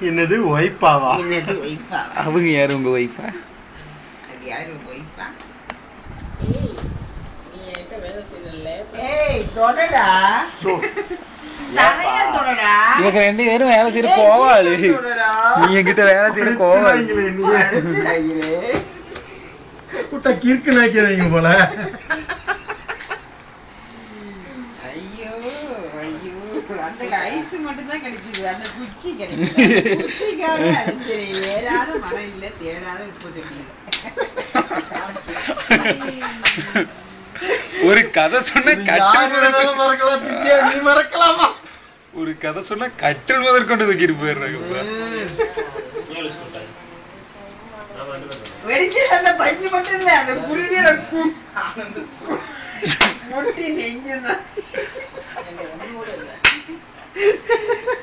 என்னது ஒய்ஃபாவா? அவங்க யாரு உங்க ஒய்ஃபா? யாரு ஒய்ஃபா? நீ என்கிட்ட வேலை செய்யல. ஏய் தொடடா. தரைய தொடடா. இவங்க ரெண்டு பேரும் வேலை செய்ய போவாளு. நீ என்கிட்ட வேலை செய்ய போவாளு. குட்ட கிறுக்கு நாக்கிறீங்க போல. ஐயோ ஐயோ அந்த ஐஸ் மட்டும் தான் கிடைச்சது, அந்த குச்சி கிடைக்கல. குச்சிக்காக அலைஞ்சது, ஏறாத மரம் இல்ல, தேடாத உப்பு தண்ணி. ஒரு கதை சொன்ன நீ மறக்கலாமா? ஒரு கதை சொன்ன கட்டில் முதல் கொண்டு தூக்கிட்டு போயிடுறாங்க. வெடிச்சது அந்த பஞ்சு மட்டும் இல்ல, அந்த குருவியோட முட்டி நெஞ்சுதான்.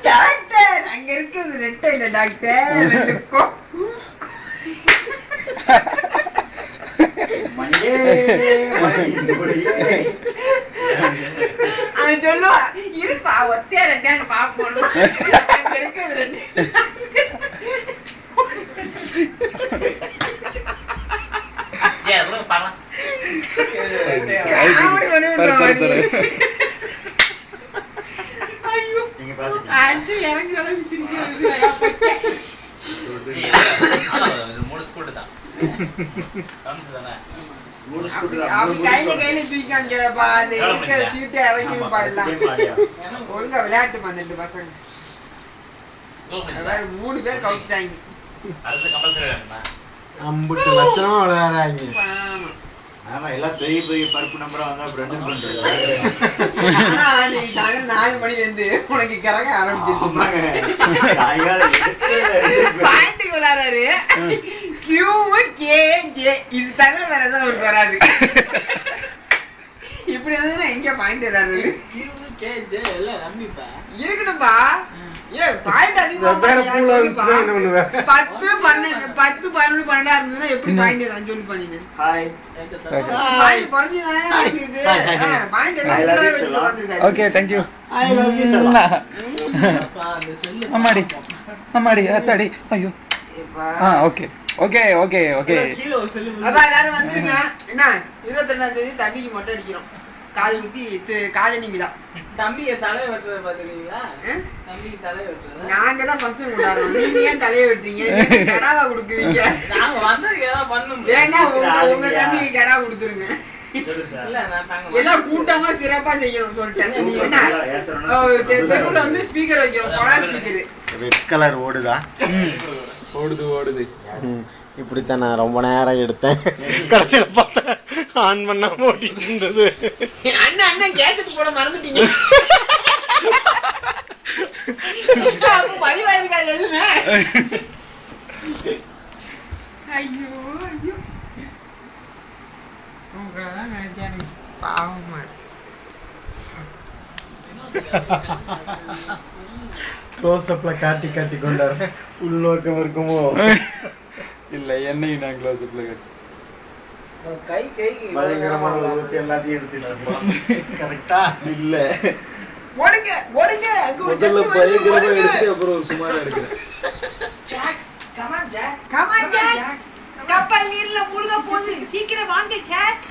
டாக்டர் அங்க இருக்கிறது ரெட்டை இல்ல டாக்டர், அவன் சொல்லுவா இருப்பா ஒத்தையா ரெட்டான்னு பாப்போம். அங்க இருக்கிறது ரெட்டை. கையில தூக்கிப்பா, சீட்டை இறக்கி பாடலாம். ஒழுங்கா விளையாட்டு வந்துட்டு பசங்க 3 பேர் கவுத்துட்டாங்க. 50 லட்சமா விளையாடுறாங்க. ஆமா, எல்லாம் பெரிய பெரிய பருப்பு நம்பரா வந்தா ரெண்டு பண்றது. 4 மணில இருந்து உனக்கு கரக ஆரம்பிச்சிருச்சு. பாயிண்ட் விளையாடுறாரு. QKJ இது தவிர வேற ஏதாவது ஒரு வராது. இப்படி வந்து எங்க பாயிண்ட் விளையாடுறது? QKJ எல்லாம் நம்பிப்பா இருக்கணும்பா. ஏ பாயிண்ட் அதிகமா 10 12 10 11 12 இருந்ததுன்னா எப்படி பாயிண்ட் நான் சொல்லி பண்ணினேன். ஹாய் பாயிண்ட் குறஞ்சிதானே இருக்குது. பாயிண்ட் எல்லாம் வச்சிருக்காங்க. Okay thank you. I love you. அம்மாடி அம்மாடி அத்தாடி ஐயோ. Okay okay okay okay. அப்பா எல்லாரும் வந்துருங்க. என்ன 22ஆம் தேதி தம்பிக்கு மொட்டை அடிக்கிறோம். காது குத்தி காதணி விழா. தம்பிய தலை வெட்டுறத பாத்துறீங்களா? தம்பிக்கு தலை வெட்டுறது நாங்க தான் ஃபங்க்ஷன் கொண்டாடுறோம். நீங்க ஏன் தலைய வெட்டுறீங்க? கடாவா கொடுக்குறீங்க? நாங்க வந்ததுக்கு ஏதாவது பண்ணணும். வேணா உங்க தம்பிக்கு கடா கொடுத்துருங்க. எல்லாம் கூட்டமா சிறப்பா செய்யணும் சொல்லிட்டேன். தெருவுல வந்து ஸ்பீக்கர் வைக்கிறோம், கொடா ஸ்பீக்கர். ரெட் கலர் ஓடுதா? ஓடுது ஓடுது. இப்படித்தான் நான் ரொம்ப நேரம் எடுத்தேன். கடைசியில பார்த்தா ஆன் பண்ணாம ஓட்டிட்டு இருந்தது. அண்ணன் அண்ணன் கேசட் போட மறந்துட்டீங்க. பதிவாயிருக்காரு எதுவுமே. ஐயோ ஐயோ உங்கதான் நினைச்சா எனக்கு பாவமா இருக்கு. க்ளோஸ்அப்ல காட்டி காட்டி கொண்டாரு. உள்நோக்கம் இருக்குமோ? இல்ல என்னையும் நான் க்ளோஸ்அப்ல காட்டி கை கைக்கு பயங்கரமான ஊத்தி எல்லாத்தையும் எடுத்துட்டு இருப்போம். கரெக்டா? இல்ல ஓடுங்க ஓடுங்க. அங்க ஒரு முதல்ல பயங்கரமா எடுத்து அப்புறம் சுமாரா எடுக்கிறேன். Jack come on Jack come on Jack. கப்பல் நீர்ல மூழ்க போகுது, சீக்கிரம் வாங்க ஜாக்.